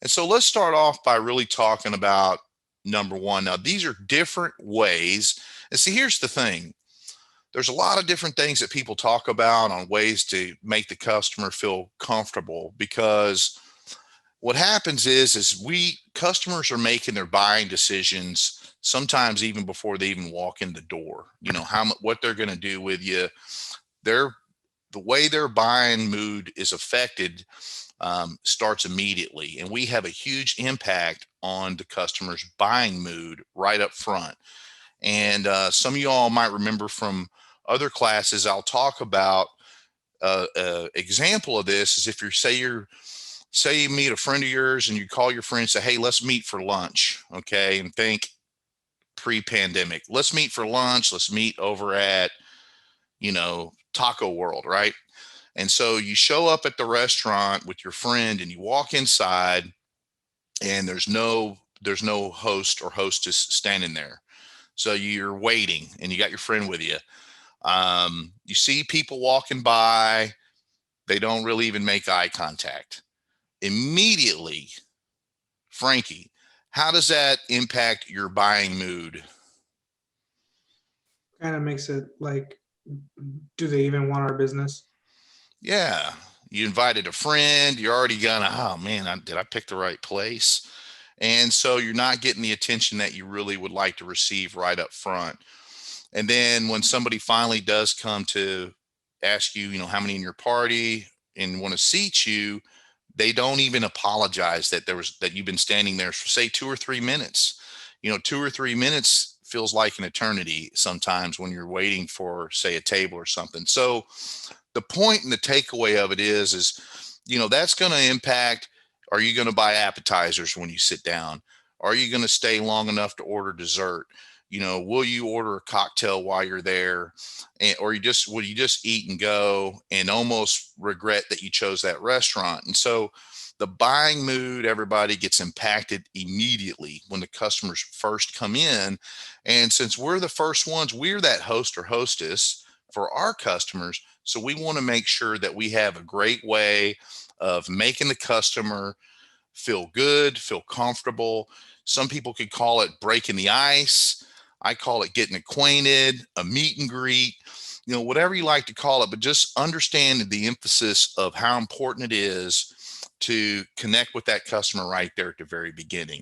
And so let's start off by really talking about number one. Now, these are different ways. And see, here's the thing. There's a lot of different things that people talk about on ways to make the customer feel comfortable, because what happens is we customers are making their buying decisions sometimes even before they even walk in the door. What they're going to do with you. Their The way their buying mood is affected starts immediately, and we have a huge impact on the customer's buying mood right up front. And some of y'all might remember from other classes, I'll talk about example of this is if say you meet a friend of yours and you call your friend and say, hey, let's meet for lunch. Okay. And think pre-pandemic, let's meet for lunch. Let's meet over at, Taco World. Right. And so you show up at the restaurant with your friend and you walk inside, and there's no host or hostess standing there. So you're waiting and you got your friend with you. You see people walking by, they don't really even make eye contact. Immediately, Frankie, how does that impact your buying mood? Kind of makes it like, do they even want our business? Yeah, you invited a friend, you're already gonna, oh man, did I pick the right place? And so you're not getting the attention that you really would like to receive right up front. And then when somebody finally does come to ask you, how many in your party and want to seat you, they don't even apologize that you've been standing there for say 2 or 3 minutes. 2 or 3 minutes feels like an eternity sometimes when you're waiting for say a table or something. So the point and the takeaway of it is that's going to impact, are you going to buy appetizers when you sit down? Are you going to stay long enough to order dessert? Will you order a cocktail while you're there? Or will you just eat and go and almost regret that you chose that restaurant? And so the buying mood, everybody gets impacted immediately when the customers first come in. And since we're the first ones, we're that host or hostess for our customers. So we want to make sure that we have a great way of making the customer feel good, feel comfortable. Some people could call it breaking the ice. I call it getting acquainted, a meet and greet, whatever you like to call it, but just understand the emphasis of how important it is to connect with that customer right there at the very beginning.